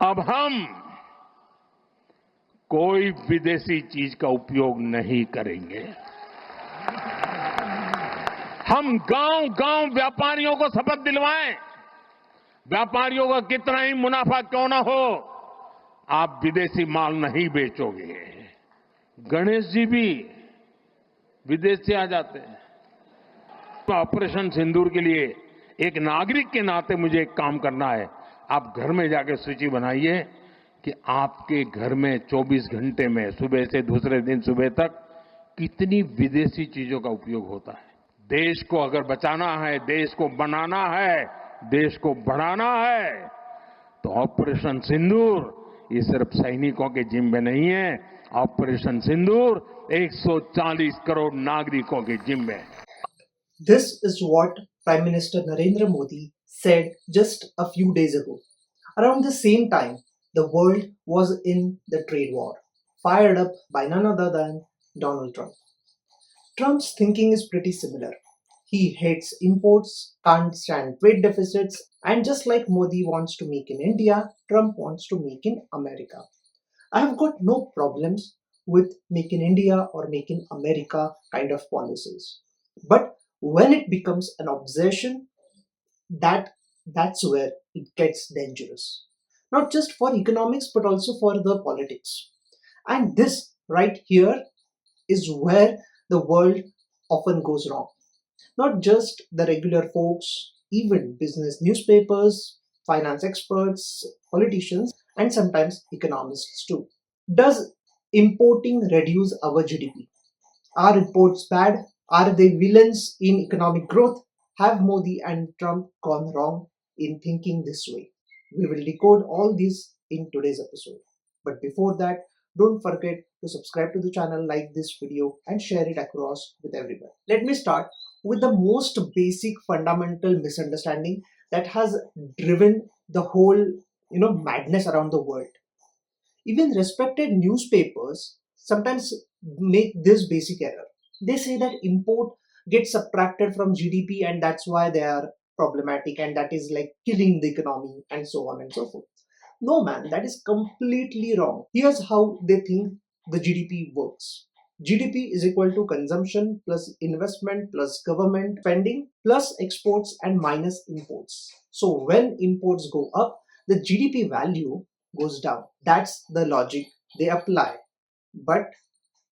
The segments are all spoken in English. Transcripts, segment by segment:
अब हम कोई विदेशी चीज का उपयोग नहीं करेंगे। हम गांव-गांव व्यापारियों को शपथ दिलवाएं, व्यापारियों का कितना ही मुनाफा क्यों ना हो, आप विदेशी माल नहीं बेचोगे। गणेश जी भी विदेश से आ जाते हैं। ऑपरेशन सिंदूर के लिए एक नागरिक के नाते मुझे एक काम करना है। आप घर में जाकर सूची बनाइए कि आपके घर में 24 घंटे में सुबह से दूसरे दिन सुबह तक कितनी विदेशी चीजों का उपयोग होता है। देश को अगर बचाना है, देश को बनाना है, देश को बढ़ाना है, तो ऑपरेशन सिंदूर ये सिर्फ सैनिकों के जिम्मे नहीं है। ऑपरेशन सिंदूर 140 करोड़ नागरिकों के जिम्मे है। This is what Prime Minister Narendra Modi said just a few days ago. Around the same time, the world was in the trade war, fired up by none other than Donald Trump. Trump's thinking is pretty similar. He hates imports, can't stand trade deficits, and just like Modi wants to make in India, Trump wants to make in America. I have got no problems with make in India or make in America kind of policies. But when it becomes an obsession, that's where it gets dangerous. Not just for economics, but also for the politics. And this right here is where the world often goes wrong. Not just the regular folks, even business newspapers, finance experts, politicians, and sometimes economists too. Does importing reduce our GDP? Are imports bad? Are they villains in economic growth? Have Modi and Trump gone wrong in thinking this way? We will decode all these in today's episode. But before that, don't forget to subscribe to the channel, like this video, and share it across with everyone. Let me start with the most basic fundamental misunderstanding that has driven the whole madness around the world. Even respected newspapers sometimes make this basic error. They say that import gets subtracted from GDP and that's why they are problematic and that is like killing the economy and so on and so forth. No man, that is completely wrong. Here's how they think the GDP works. GDP is equal to consumption plus investment plus government spending plus exports and minus imports. So when imports go up, the GDP value goes down. That's the logic they apply. But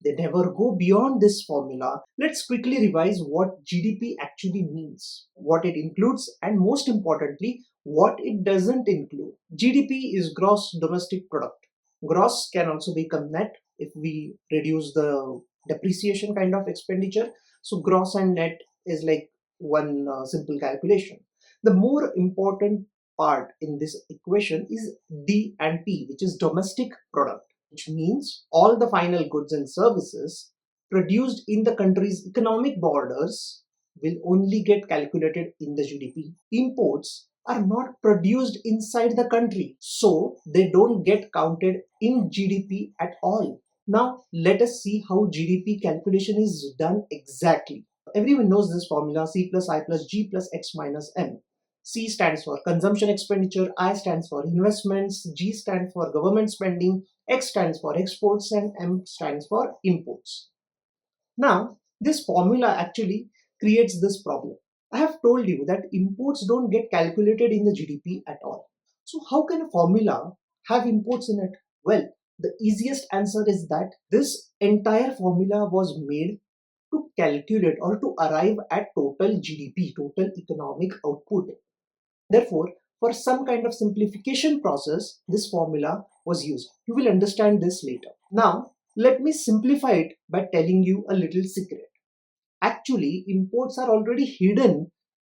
they never go beyond this formula. Let's quickly revise what GDP actually means, what it includes, and most importantly, what it doesn't include. GDP is gross domestic product. Gross can also become net if we reduce the depreciation kind of expenditure. So gross and net is like one simple calculation. The more important part in this equation is D and P, which is domestic product, which means all the final goods and services produced in the country's economic borders will only get calculated in the GDP. Imports are not produced inside the country, so they don't get counted in GDP at all. Now let us see how GDP calculation is done exactly. Everyone knows this formula: C plus I plus G plus X minus M. C stands for consumption expenditure, I stands for investments, G stands for government spending, X stands for exports, and M stands for imports. Now, this formula actually creates this problem. I have told you that imports don't get calculated in the GDP at all. So how can a formula have imports in it? Well, the easiest answer is that this entire formula was made to calculate or to arrive at total GDP, total economic output. Therefore, for some kind of simplification process, this formula was used. You will understand this later. Now, let me simplify it by telling you a little secret. Actually, imports are already hidden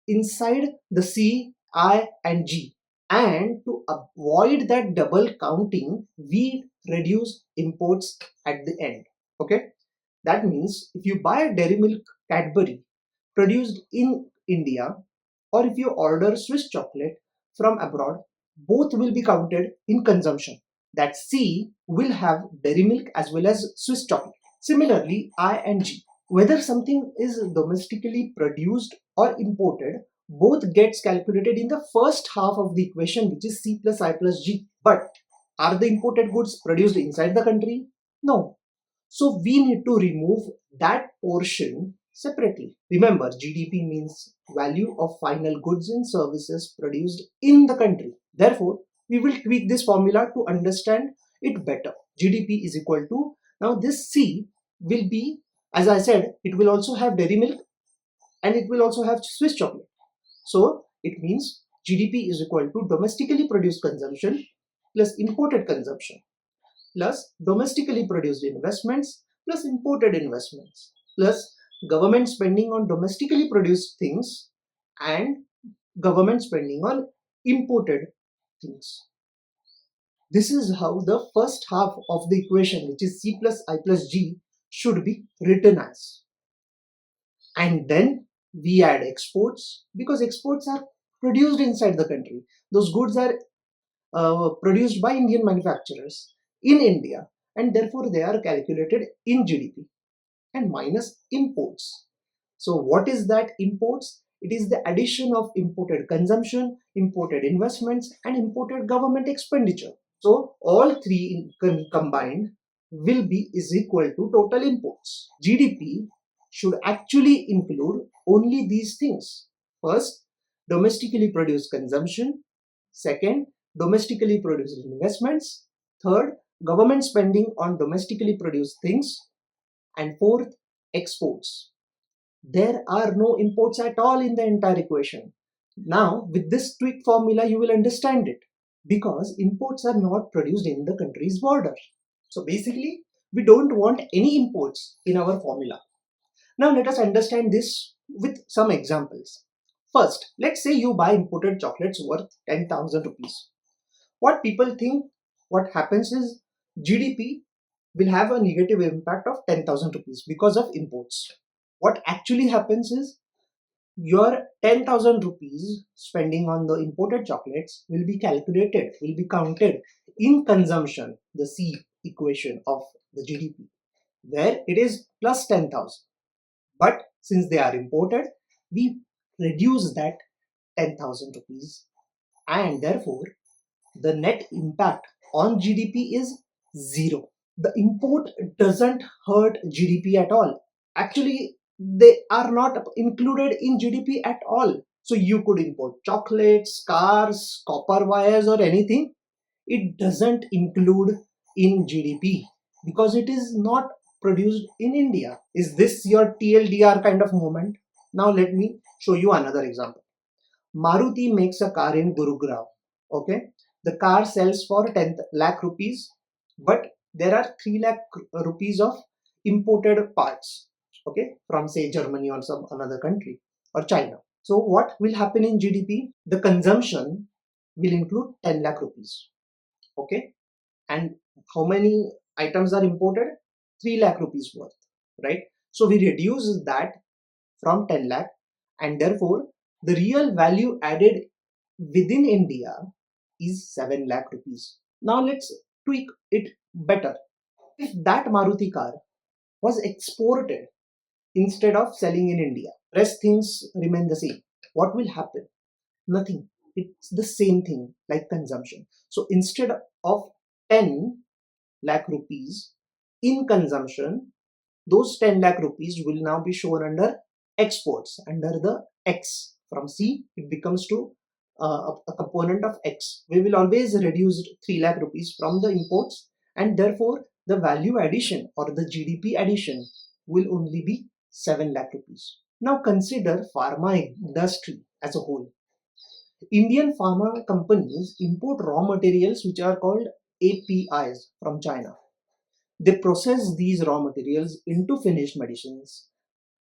inside the C, I, and G. And to avoid that double counting, we reduce imports at the end. Okay? That means if you buy a Dairy Milk Cadbury produced in India, or if you order Swiss chocolate from abroad, both will be counted in consumption. That C will have dairy milk as well as Swiss chocolate. Similarly, I and G. Whether something is domestically produced or imported, both gets calculated in the first half of the equation, which is C plus I plus G. But are the imported goods produced inside the country? No. So we need to remove that portion separately. Remember, GDP means value of final goods and services produced in the country. Therefore, we will tweak this formula to understand it better. GDP is equal to, now this C will be, as I said, it will also have dairy milk and it will also have Swiss chocolate. So it means GDP is equal to domestically produced consumption plus imported consumption plus domestically produced investments plus imported investments plus government spending on domestically produced things and government spending on imported things. This is how the first half of the equation, which is C plus I plus G, should be written as. And then we add exports, because exports are produced inside the country. Those goods are produced by Indian manufacturers in India, and therefore they are calculated in GDP, and minus imports. So what is that imports? It is the addition of imported consumption, imported investments, and imported government expenditure. So all three combined will be is equal to total imports. GDP should actually include only these things. First, domestically produced consumption. Second, domestically produced investments. Third, government spending on domestically produced things. And fourth, exports. There are no imports at all in the entire equation. Now, with this tweak formula, you will understand it, because imports are not produced in the country's border. So basically, we don't want any imports in our formula. Now let us understand this with some examples. First, let's say you buy imported chocolates worth 10,000 rupees. What people think, what happens is GDP will have a negative impact of 10,000 rupees because of imports. What actually happens is your 10,000 rupees spending on the imported chocolates will be calculated, will be counted in consumption, the C equation of the GDP, where it is plus 10,000. But since they are imported, we reduce that 10,000 rupees, and therefore the net impact on GDP is zero. The import doesn't hurt GDP at all. Actually, they are not included in GDP at all. So you could import chocolates, cars, copper wires, or anything. It doesn't include in GDP because it is not produced in India. Is this your TLDR kind of moment? Now let me show you another example. Maruti makes a car in Gurugram. Okay, the car sells for 10 lakh rupees, but there are 3 lakh rupees of imported parts. Okay, from say Germany or some another country or China. So what will happen in GDP? The consumption will include 10 lakh rupees. Okay, and how many items are imported? 3 lakh rupees worth, right? So we reduce that from 10 lakh, and therefore the real value added within India is 7 lakh rupees. Now let's tweak it better. If that Maruti car was exported instead of selling in India, rest things remain the same. What will happen? Nothing. It's the same thing like consumption. So instead of 10 lakh rupees in consumption, those 10 lakh rupees will now be shown under exports, under the X. From C, it becomes to a component of X. We will always reduce 3 lakh rupees from the imports, and therefore the value addition or the GDP addition will only be 7 lakh rupees. Now consider pharma industry as a whole. Indian pharma companies import raw materials which are called APIs from China. They process these raw materials into finished medicines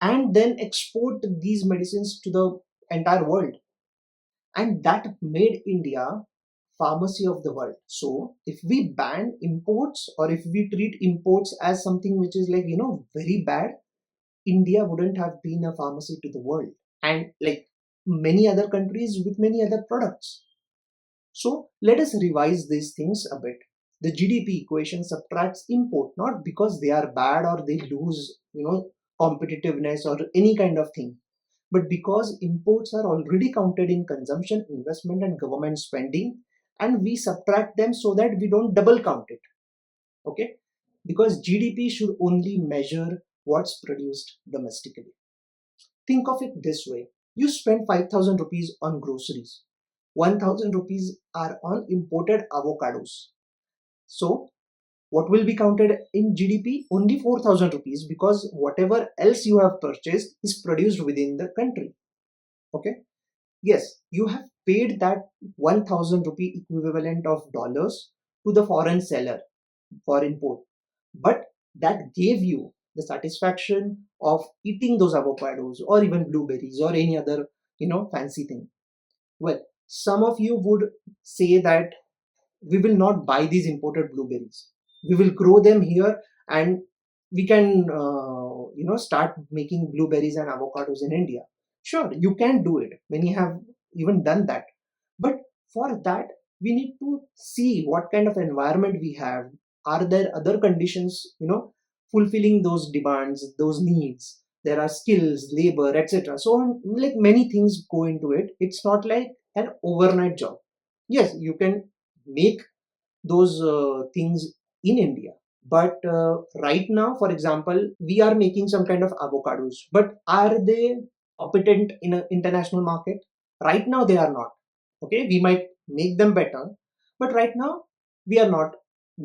and then export these medicines to the entire world. And that made India pharmacy of the world. So if we ban imports, or if we treat imports as something which is like, very bad, India wouldn't have been a pharmacy to the world. And like many other countries with many other products. So let us revise these things a bit. The GDP equation subtracts import, not because they are bad or they lose, competitiveness or any kind of thing, but because imports are already counted in consumption, investment, and government spending, and we subtract them so that we don't double count it. Okay, because GDP should only measure what's produced domestically. Think of it this way: you spend 5,000 rupees on groceries, 1,000 rupees are on imported avocados. So, what will be counted in GDP? Only 4,000 rupees, because whatever else you have purchased is produced within the country. Okay, yes, you have paid that 1,000 rupee equivalent of dollars to the foreign seller for import, but that gave you the satisfaction of eating those avocados or even blueberries or any other fancy thing. Well, some of you would say that we will not buy these imported blueberries, we will grow them here, and we can start making blueberries and avocados in India. Sure, you can do it, many have even done that, but for that we need to see what kind of environment we have. Are there other conditions fulfilling those demands, those needs? There are skills, labor, etc. So like many things go into it. It's not like an overnight job. Yes, you can make those things in India, but right now, for example, we are making some kind of avocados, but are they competent in an international market? Right now they are not. Okay, we might make them better, but right now we are not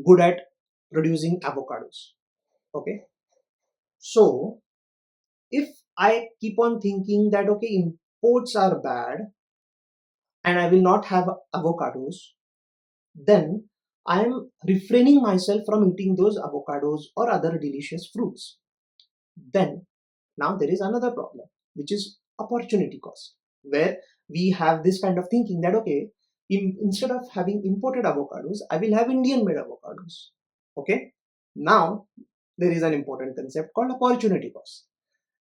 good at producing avocados. Okay, so if I keep on thinking that okay, imports are bad and I will not have avocados, then I am refraining myself from eating those avocados or other delicious fruits. Then now there is another problem, which is opportunity cost, where we have this kind of thinking that okay, instead of having imported avocados, I will have Indian made avocados. Okay, now there is an important concept called opportunity cost.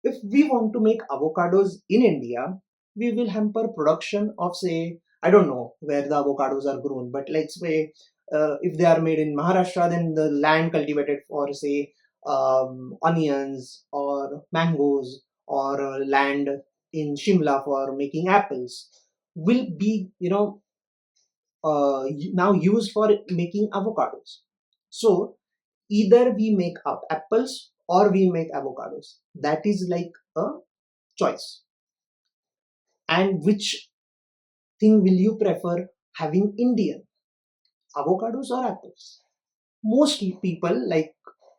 If we want to make avocados in India, we will hamper production of, say, I don't know where the avocados are grown, but let's say if they are made in Maharashtra, then the land cultivated for, say, onions or mangoes, or land in Shimla for making apples will be, now used for making avocados. So either we make up apples or we make avocados. That is like a choice. And which thing will you prefer having Indian, avocados or apples? Most people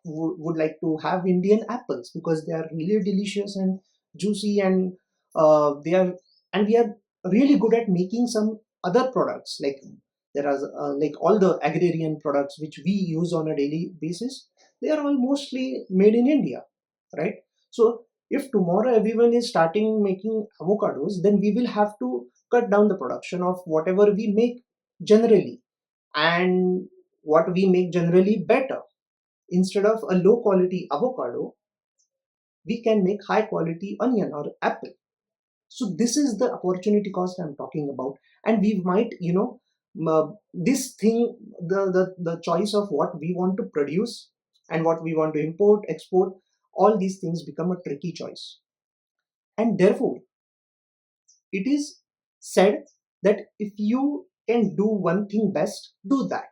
would like to have Indian apples because they are really delicious and juicy, and they are and we are really good at making some other products, like there are like all the agrarian products which we use on a daily basis, they are all mostly made in India, right? So if tomorrow everyone is starting making avocados, then we will have to cut down the production of whatever we make generally, and what we make generally better. Instead of a low quality avocado, we can make high quality onion or apple. So this is the opportunity cost I'm talking about. And we might, this thing, the choice of what we want to produce and what we want to import, export, all these things become a tricky choice. And therefore, it is said that if you can do one thing best, do that.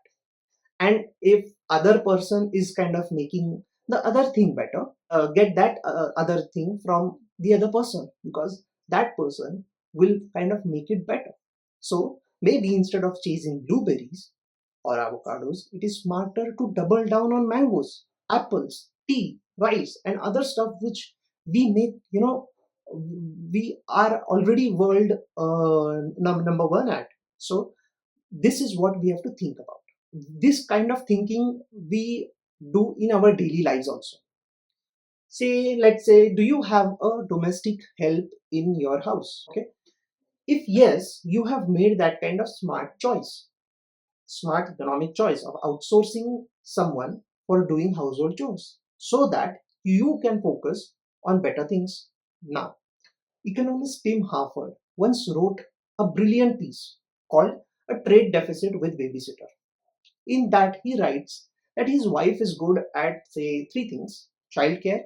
And if other person is kind of making the other thing better, get that other thing from the other person, because that person will kind of make it better. So maybe instead of chasing blueberries or avocados, it is smarter to double down on mangoes, apples, tea, rice, and other stuff which we make, we are already world number one at. So this is what we have to think about. This kind of thinking we do in our daily lives also. Say, let's say, do you have a domestic help in your house? Okay, if yes, you have made that kind of smart economic choice of outsourcing someone for doing household chores so that you can focus on better things. Now, economist Tim Harford once wrote a brilliant piece called A Trade Deficit with Babysitter. In that, he writes that his wife is good at, say, three things: childcare,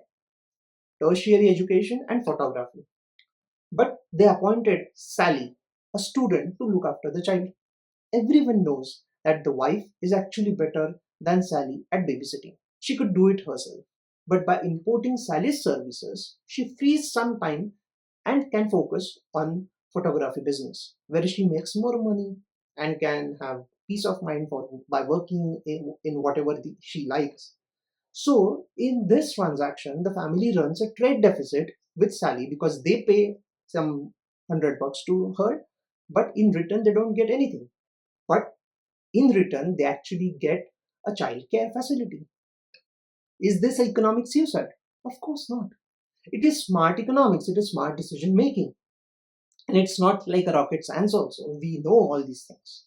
tertiary education, and photography. But they appointed Sally, a student, to look after the child. Everyone knows that the wife is actually better than Sally at babysitting. She could do it herself. But by importing Sally's services, she frees some time and can focus on photography business, where she makes more money and can have peace of mind for by working in whatever she likes. So in this transaction, the family runs a trade deficit with Sally because they pay some $100 to her, but in return they don't get anything. But in return, they actually get a child care facility. Is this economic suicide? Of course not. It is smart economics, it is smart decision making. And it's not like a rocket science also. We know all these things.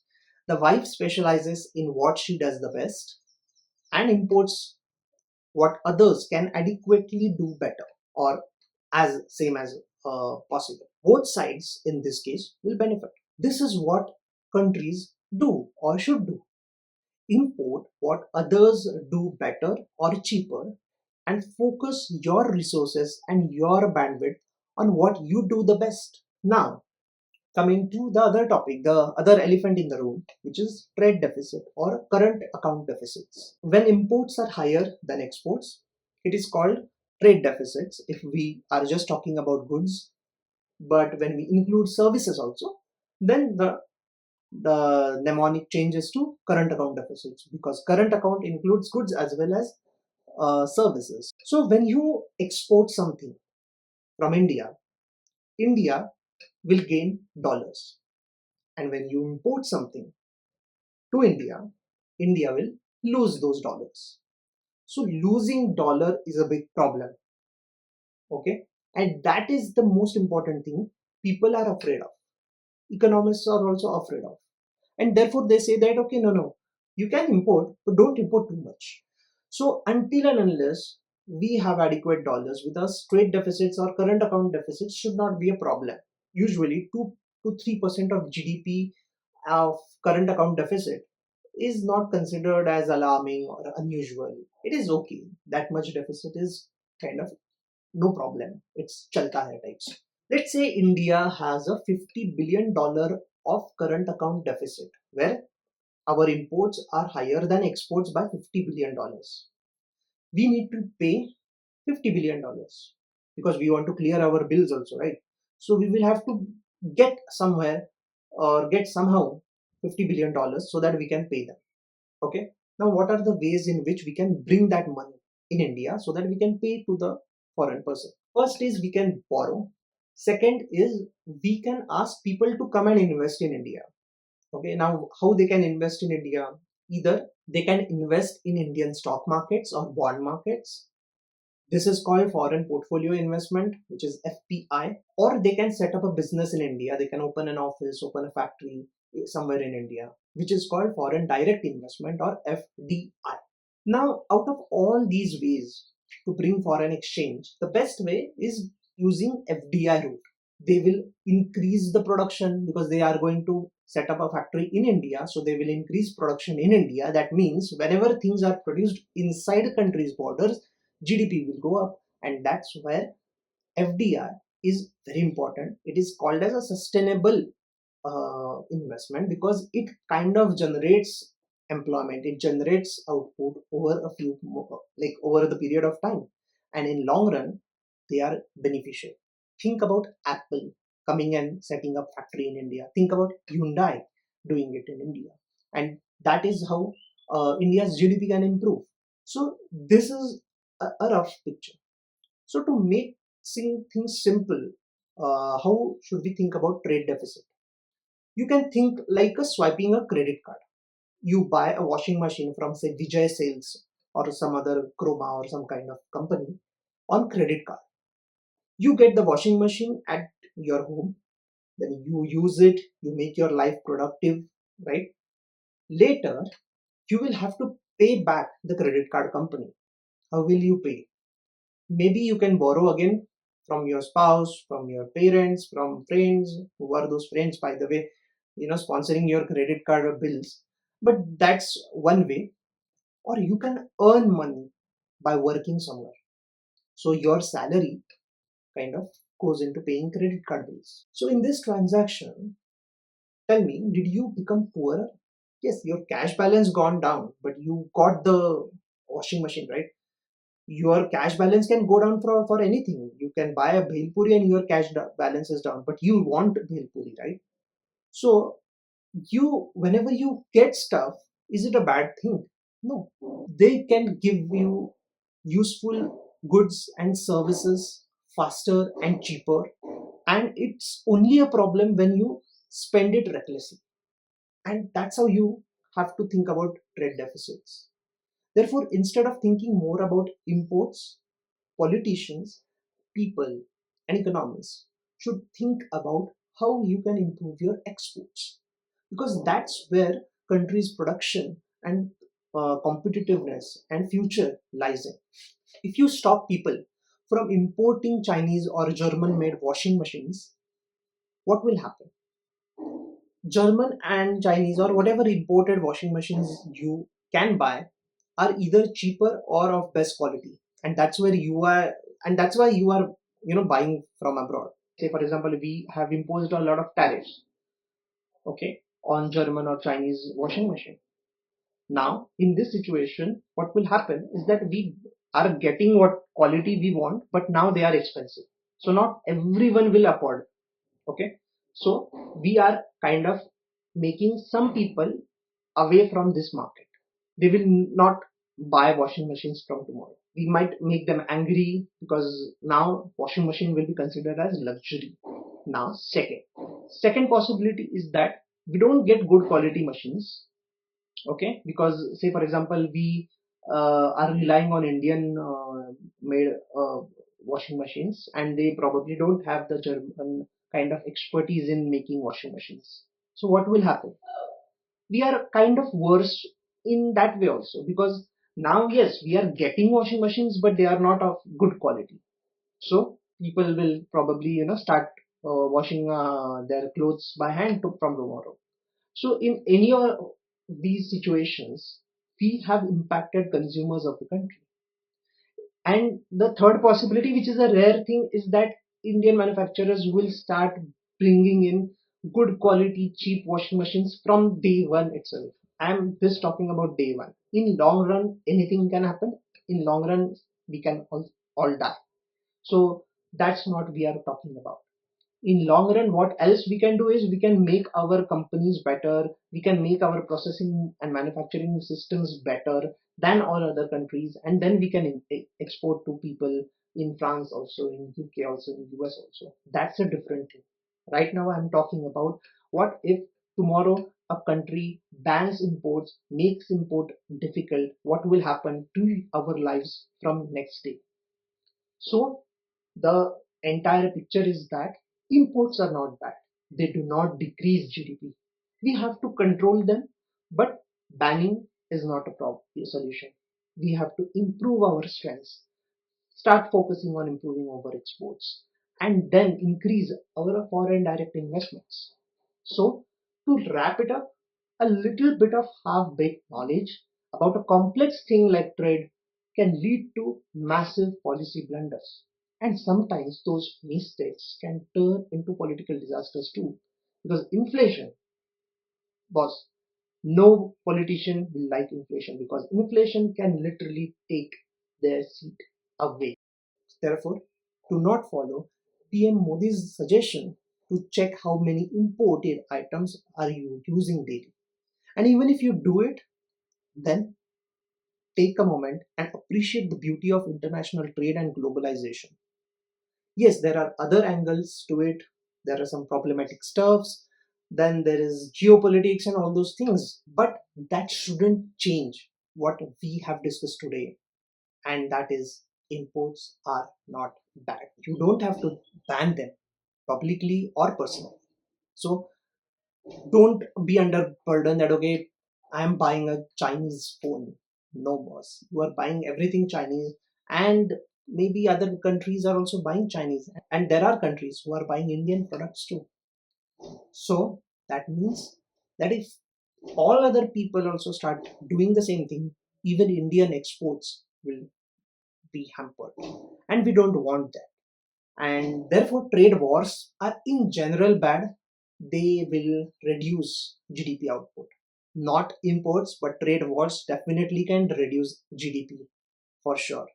The wife specializes in what she does the best and imports what others can adequately do better or as same as possible. Both sides in this case will benefit. This is what countries do or should do. Import what others do better or cheaper and focus your resources and your bandwidth on what you do the best. Now, coming to the other topic, the other elephant in the room, which is trade deficit or current account deficits. When imports are higher than exports, it is called trade deficits if we are just talking about goods. But when we include services also, then the mnemonic changes to current account deficits because current account includes goods as well as services. So when you export something from India, India will gain dollars. And when you import something to India, India will lose those dollars. So losing dollar is a big problem. Okay. And that is the most important thing people are afraid of. Economists are also afraid of. And therefore they say that, okay, no, you can import, but don't import too much. So until and unless we have adequate dollars with us, trade deficits or current account deficits should not be a problem. Usually 2 to 3% of GDP of current account deficit is not considered as alarming or unusual. It is okay. That much deficit is kind of no problem. It's chalta hai types. Let's say India has a $50 billion of current account deficit, where our imports are higher than exports by $50 billion. We need to pay $50 billion because we want to clear our bills also, right? So we will have to get somewhere or get somehow $50 billion so that we can pay them. Okay. Now, what are the ways in which we can bring that money in India so that we can pay to the foreign person? First is we can borrow. Second is we can ask people to come and invest in India. Okay. Now, how they can invest in India? Either they can invest in Indian stock markets or bond markets. This is called foreign portfolio investment, which is FPI, or they can set up a business in India. They can open an office, open a factory somewhere in India, which is called foreign direct investment or FDI. Now, out of all these ways to bring foreign exchange, the best way is using FDI route. They will increase the production because they are going to set up a factory in India, so they will increase production in India. That means whenever things are produced inside a country's borders, GDP will go up, and that's where FDI is very important. It is called as a sustainable investment because it kind of generates employment, it generates output over a few like over the period of time, and in long run they are beneficial. Think about Apple coming and setting up factory in India. Think about Hyundai doing it in India, and that is how India's GDP can improve. So this is a rough picture. So to make things simple, how should we think about trade deficit? You can think like a swiping a credit card. You buy a washing machine from say Vijay Sales or some other Chroma or some kind of company on credit card. You get the washing machine at your home, then you use it, you make your life productive, right? Later, you will have to pay back the credit card company. How will you pay? Maybe you can borrow again from your spouse, from your parents, from friends. Who are those friends, by the way, sponsoring your credit card bills? But that's one way. Or you can earn money by working somewhere. So your salary kind of goes into paying credit card bills. So in this transaction, tell me, did you become poorer? Yes, your cash balance gone down, but you got the washing machine, right? Your cash balance can go down for anything. You can buy a bhel puri and your balance is down, but you want bhel puri, right? So you, whenever you get stuff, is it a bad thing? No. They can give you useful goods and services faster and cheaper, and it's only a problem when you spend it recklessly. And that's how you have to think about trade deficits. Therefore, instead of thinking more about imports, politicians, people, and economists should think about how you can improve your exports, because that's where countries' production and competitiveness and future lies in. If you stop people from importing Chinese or German made washing machines, what will happen? German and Chinese or whatever imported washing machines you can buy are either cheaper or of best quality, and that's where you are, and that's why you are, buying from abroad. Say for example, we have imposed a lot of tariffs, okay, on German or Chinese washing machine. Now, in this situation, what will happen is that we are getting what quality we want, but now they are expensive. So not everyone will afford. Okay. So we are kind of making some people away from this market. They will not buy washing machines from tomorrow. We might make them angry because now washing machine will be considered as luxury. Now, second possibility is that we don't get good quality machines, okay, because say for example we are relying on Indian made washing machines, and they probably don't have the German kind of expertise in making washing machines. So what will happen? We are kind of worse in that way also, because now yes, we are getting washing machines, but they are not of good quality. So people will probably start washing their clothes by hand from tomorrow. So in any of these situations, we have impacted consumers of the country. And the third possibility, which is a rare thing, is that Indian manufacturers will start bringing in good quality, cheap washing machines from day one itself. I'm just talking about day one. In long run, anything can happen. In long run, we can all die. So that's not we are talking about. In long run, what else we can do is we can make our companies better, we can make our processing and manufacturing systems better than all other countries, and then we can export to people in France also, in UK also, in US also. That's a different thing. Right now I'm talking about what if tomorrow a country bans imports, makes import difficult, what will happen to our lives from next day. So the entire picture is that imports are not bad. They do not decrease GDP. We have to control them, but banning is not a solution. We have to improve our strengths, start focusing on improving our exports, and then increase our foreign direct investments. So, to wrap it up, a little bit of half-baked knowledge about a complex thing like trade can lead to massive policy blunders. And sometimes those mistakes can turn into political disasters too. Because inflation, boss, no politician will like inflation, because inflation can literally take their seat away. Therefore, do not follow PM Modi's suggestion to check how many imported items are you using daily. And even if you do it, then take a moment and appreciate the beauty of international trade and globalization. Yes, there are other angles to it. There are some problematic stuffs. Then there is geopolitics and all those things. But that shouldn't change what we have discussed today. And that is, imports are not bad. You don't have to ban them publicly or personally. So don't be under burden that okay, I am buying a Chinese phone. No, boss. You are buying everything Chinese, and maybe other countries are also buying Chinese, and there are countries who are buying Indian products too. So that means that if all other people also start doing the same thing, even Indian exports will be hampered, and we don't want that. and therefore trade wars are in general bad. They will reduce GDP output. Not imports, but trade wars definitely can reduce GDP for sure.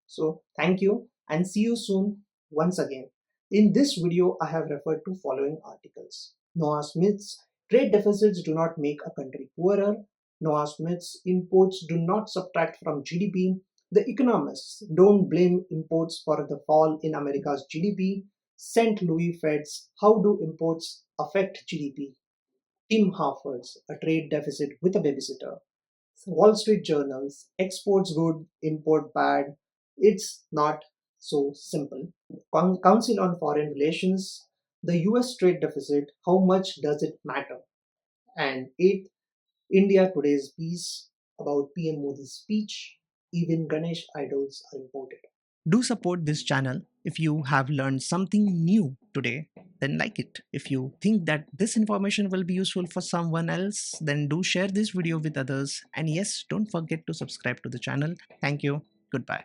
So thank you and see you soon once again. In this video, I have referred to following articles. Noah Smith's trade deficits do not make a country poorer. Noah Smith's imports do not subtract from GDP. The economists don't blame imports for the fall in America's GDP. St. Louis Fed's How Do Imports Affect GDP? Tim Harford's A Trade Deficit with a Babysitter. Wall Street Journal's Exports Good, Import Bad. It's not so simple. Council on Foreign Relations, the US trade deficit, how much does it matter? And 8th, India Today's piece about PM Modi's speech, even Ganesh idols are imported. Do support this channel. If you have learned something new today, then like it. If you think that this information will be useful for someone else, then do share this video with others. And yes, don't forget to subscribe to the channel. Thank you. Goodbye.